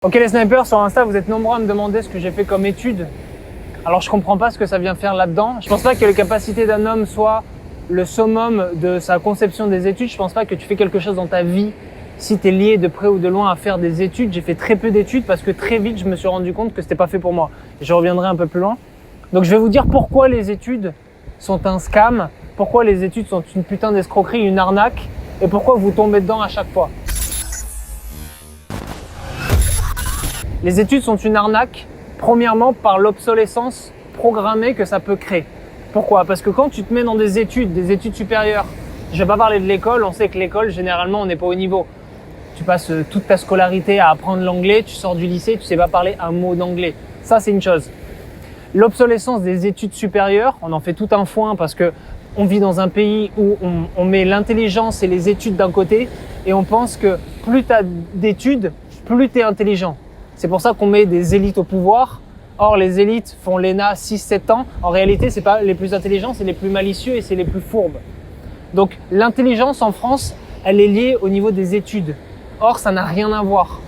Ok les snipers, sur Insta, vous êtes nombreux à me demander ce que j'ai fait comme études. Alors je comprends pas ce que ça vient faire là-dedans. Je pense pas que les capacités d'un homme soient le summum de sa conception des études. Je pense pas que tu fais quelque chose dans ta vie si tu es lié de près ou de loin à faire des études. J'ai fait très peu d'études parce que très vite je me suis rendu compte que c'était pas fait pour moi. Et je reviendrai un peu plus loin. Donc je vais vous dire pourquoi les études sont un scam, pourquoi les études sont une putain d'escroquerie, une arnaque, et pourquoi vous tombez dedans à chaque fois. Les études sont une arnaque, premièrement par l'obsolescence programmée que ça peut créer. Pourquoi ? Parce que quand tu te mets dans des études supérieures, je vais pas parler de l'école, on sait que l'école, généralement, on n'est pas au niveau. Tu passes toute ta scolarité à apprendre l'anglais, tu sors du lycée, tu sais pas parler un mot d'anglais. Ça, c'est une chose. L'obsolescence des études supérieures, on en fait tout un foin parce que on vit dans un pays où on met l'intelligence et les études d'un côté et on pense que plus tu as d'études, plus tu es intelligent. C'est pour ça qu'on met des élites au pouvoir. Or, les élites font l'ENA 6-7 ans. En réalité, c'est pas les plus intelligents, c'est les plus malicieux et c'est les plus fourbes. Donc, l'intelligence en France, elle est liée au niveau des études. Or, ça n'a rien à voir.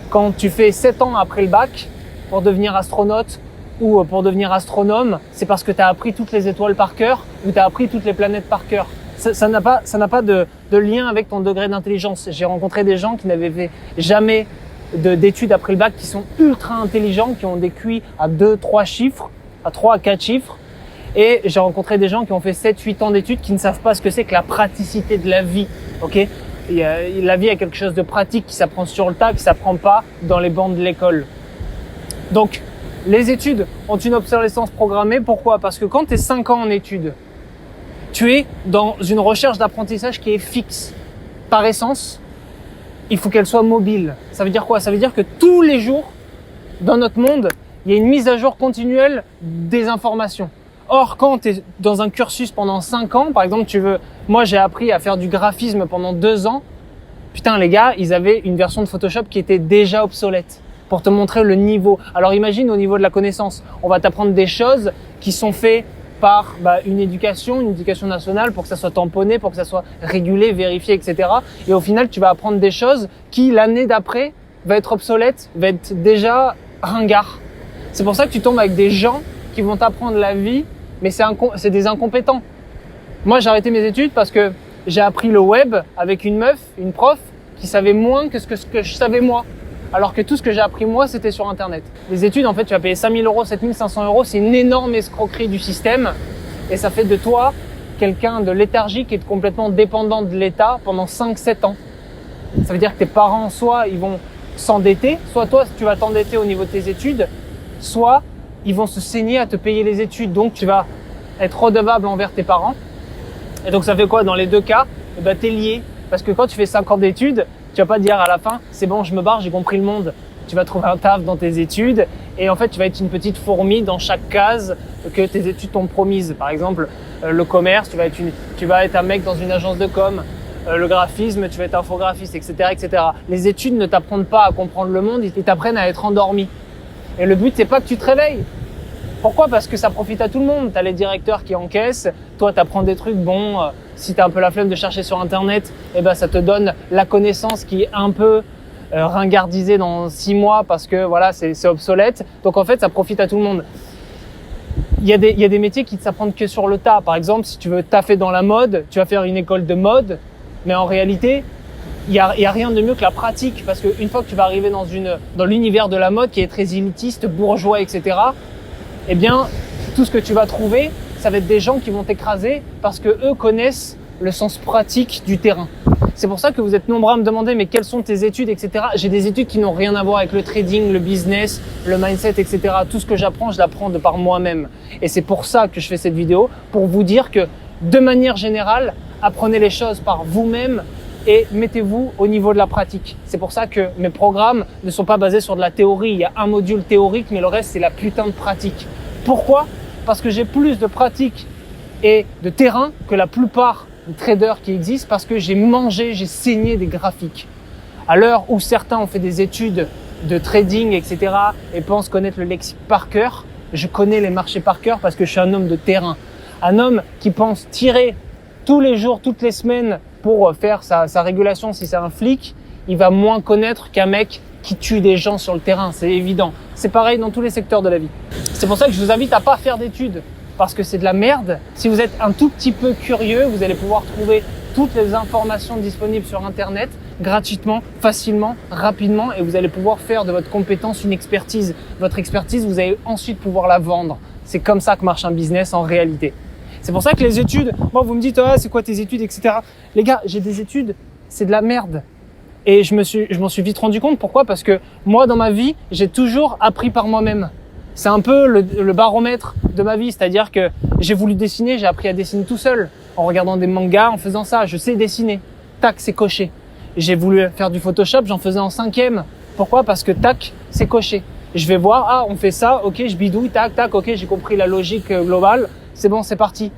Quand tu fais 7 ans après le bac pour devenir astronaute ou pour devenir astronome, c'est parce que tu as appris toutes les étoiles par cœur ou tu as appris toutes les planètes par cœur. Ça n'a pas de lien avec ton degré d'intelligence. J'ai rencontré des gens qui n'avaient fait jamais d'études après le bac, qui sont ultra intelligents, qui ont des QI à 2-3 chiffres, à 3 à 4 chiffres. Et j'ai rencontré des gens qui ont fait 7-8 ans d'études qui ne savent pas ce que c'est que la praticité de la vie. Ok ? La vie est quelque chose de pratique qui s'apprend sur le tas, qui s'apprend pas dans les bancs de l'école. Donc, les études ont une obsolescence programmée. Pourquoi ? Parce que quand tu es 5 ans en études, tu es dans une recherche d'apprentissage qui est fixe. Par essence, il faut qu'elle soit mobile. Ça veut dire quoi ? Ça veut dire que tous les jours, dans notre monde, il y a une mise à jour continuelle des informations. Or, quand tu es dans un cursus pendant 5 ans, par exemple, moi j'ai appris à faire du graphisme pendant 2 ans. Putain, les gars, ils avaient une version de Photoshop qui était déjà obsolète pour te montrer le niveau. Alors imagine au niveau de la connaissance, on va t'apprendre des choses qui sont faites par une éducation nationale pour que ça soit tamponné, pour que ça soit régulé, vérifié, etc. Et au final, tu vas apprendre des choses qui, l'année d'après, va être obsolète, va être déjà ringard. C'est pour ça que tu tombes avec des gens qui vont t'apprendre la vie, mais c'est des incompétents. Moi, j'ai arrêté mes études parce que j'ai appris le web avec une meuf, une prof, qui savait moins que ce que je savais moi. Alors que tout ce que j'ai appris moi, c'était sur Internet. Les études, en fait, tu vas payer 5 000 €, 7 500 €. C'est une énorme escroquerie du système. Et ça fait de toi quelqu'un de léthargique et de complètement dépendant de l'État pendant 5-7 ans. Ça veut dire que tes parents, soit ils vont s'endetter, soit toi, tu vas t'endetter au niveau de tes études, soit ils vont se saigner à te payer les études. Donc, tu vas être redevable envers tes parents. Et donc, ça fait quoi dans les deux cas ? T'es lié. Parce que quand tu fais 5 ans d'études, tu vas pas dire à la fin, c'est bon, je me barre, j'ai compris le monde. Tu vas trouver un taf dans tes études et en fait, tu vas être une petite fourmi dans chaque case que tes études t'ont promise. Par exemple, le commerce, tu vas être un mec dans une agence de com. Le graphisme, tu vas être infographiste, etc., etc. Les études ne t'apprennent pas à comprendre le monde, ils t'apprennent à être endormi. Et le but, c'est pas que tu te réveilles. Pourquoi ? Parce que ça profite à tout le monde. T'as les directeurs qui encaissent, toi t'apprends des trucs, si t'as un peu la flemme de chercher sur internet, ça te donne la connaissance qui est un peu ringardisée dans 6 mois parce que voilà, c'est obsolète. Donc en fait, ça profite à tout le monde. Il y a des métiers qui ne s'apprennent que sur le tas. Par exemple, si tu veux taffer dans la mode, tu vas faire une école de mode, mais en réalité, il y a rien de mieux que la pratique parce qu'une fois que tu vas arriver dans l'univers de la mode qui est très élitiste, bourgeois, etc., tout ce que tu vas trouver, ça va être des gens qui vont t'écraser parce que eux connaissent le sens pratique du terrain. C'est pour ça que vous êtes nombreux à me demander mais quelles sont tes études, etc. J'ai des études qui n'ont rien à voir avec le trading, le business, le mindset, etc. Tout ce que j'apprends, je l'apprends de par moi-même. Et c'est pour ça que je fais cette vidéo, pour vous dire que de manière générale, apprenez les choses par vous-même et mettez-vous au niveau de la pratique. C'est pour ça que mes programmes ne sont pas basés sur de la théorie. Il y a un module théorique, mais le reste, c'est la putain de pratique. Pourquoi ? Parce que j'ai plus de pratique et de terrain que la plupart des traders qui existent parce que j'ai saigné des graphiques. À l'heure où certains ont fait des études de trading, etc. et pensent connaître le lexique par cœur, je connais les marchés par cœur parce que je suis un homme de terrain. Un homme qui pense tirer tous les jours, toutes les semaines pour faire sa régulation si c'est un flic, il va moins connaître qu'un mec qui tue des gens sur le terrain, c'est évident. C'est pareil dans tous les secteurs de la vie. C'est pour ça que je vous invite à pas faire d'études, parce que c'est de la merde. Si vous êtes un tout petit peu curieux, vous allez pouvoir trouver toutes les informations disponibles sur Internet, gratuitement, facilement, rapidement, et vous allez pouvoir faire de votre compétence une expertise. Votre expertise, vous allez ensuite pouvoir la vendre. C'est comme ça que marche un business en réalité. C'est pour ça que les études, bon, vous me dites, ah, c'est quoi tes études, etc. Les gars, j'ai des études, c'est de la merde. Et je m'en suis vite rendu compte. Pourquoi? Parce que moi, dans ma vie, j'ai toujours appris par moi-même. C'est un peu le baromètre de ma vie. C'est-à-dire que j'ai voulu dessiner, j'ai appris à dessiner tout seul. En regardant des mangas, en faisant ça. Je sais dessiner. Tac, c'est coché. J'ai voulu faire du Photoshop, j'en faisais en 5e. Pourquoi? Parce que tac, c'est coché. Je vais voir, ah, on fait ça, ok, je bidouille, tac, tac, ok, j'ai compris la logique globale. C'est bon, c'est parti.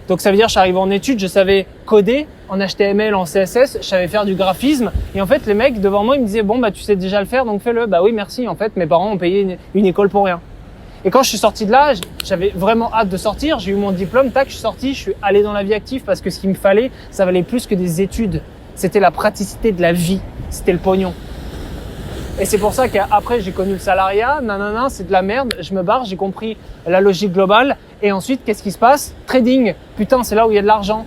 Donc ça veut dire que je suis arrivé en études, je savais coder en HTML, en CSS, je savais faire du graphisme. Et en fait, les mecs devant moi, ils me disaient, bon, bah tu sais déjà le faire, donc fais-le. Bah oui, merci. En fait, mes parents ont payé une école pour rien. Et quand je suis sorti de là, j'avais vraiment hâte de sortir. J'ai eu mon diplôme, tac, je suis sorti, je suis allé dans la vie active parce que ce qu'il me fallait, ça valait plus que des études. C'était la praticité de la vie, c'était le pognon. Et c'est pour ça qu'après, j'ai connu le salariat, nanana, c'est de la merde, je me barre, j'ai compris la logique globale. Et ensuite, qu'est-ce qui se passe? Trading, putain, c'est là où il y a de l'argent.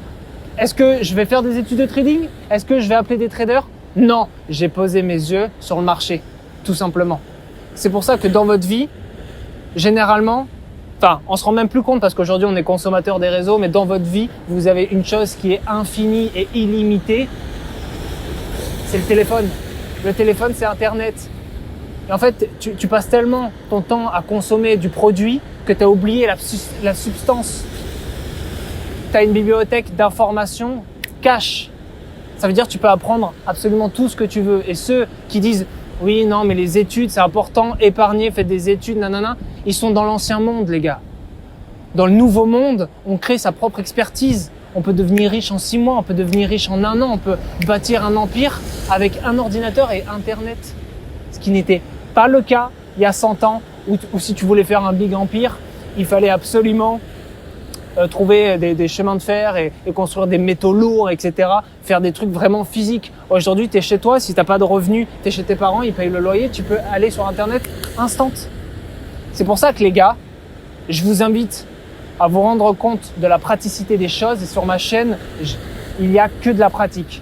Est-ce que je vais faire des études de trading? Est-ce que je vais appeler des traders? Non, j'ai posé mes yeux sur le marché, tout simplement. C'est pour ça que dans votre vie, généralement, enfin, on se rend même plus compte parce qu'aujourd'hui, on est consommateur des réseaux, mais dans votre vie, vous avez une chose qui est infinie et illimitée, c'est le téléphone. Le téléphone, c'est Internet. Et en fait, tu passes tellement ton temps à consommer du produit que tu as oublié la substance. Tu as une bibliothèque d'informations cache. Ça veut dire que tu peux apprendre absolument tout ce que tu veux. Et ceux qui disent « Oui, non, mais les études, c'est important, épargnez, faites des études, nanana », ils sont dans l'ancien monde, les gars. Dans le nouveau monde, on crée sa propre expertise. On peut devenir riche en 6 mois, on peut devenir riche en 1 an, on peut bâtir un empire avec un ordinateur et Internet. Ce qui n'était pas le cas il y a 100 ans, où si tu voulais faire un big empire, il fallait absolument trouver des chemins de fer et construire des métaux lourds, etc. Faire des trucs vraiment physiques. Aujourd'hui, tu es chez toi, si tu n'as pas de revenus, tu es chez tes parents, ils payent le loyer, tu peux aller sur Internet instant. C'est pour ça que les gars, je vous invite à vous rendre compte de la praticité des choses. Et sur ma chaîne, il n'y a que de la pratique.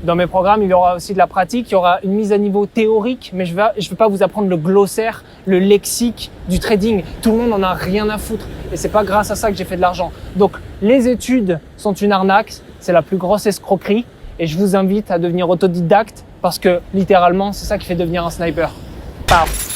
Dans mes programmes, il y aura aussi de la pratique, il y aura une mise à niveau théorique, mais je vais pas vous apprendre le glossaire, le lexique du trading. Tout le monde en a rien à foutre. Et c'est pas grâce à ça que j'ai fait de l'argent. Donc, les études sont une arnaque, c'est la plus grosse escroquerie. Et je vous invite à devenir autodidacte parce que littéralement, c'est ça qui fait devenir un sniper. Paf.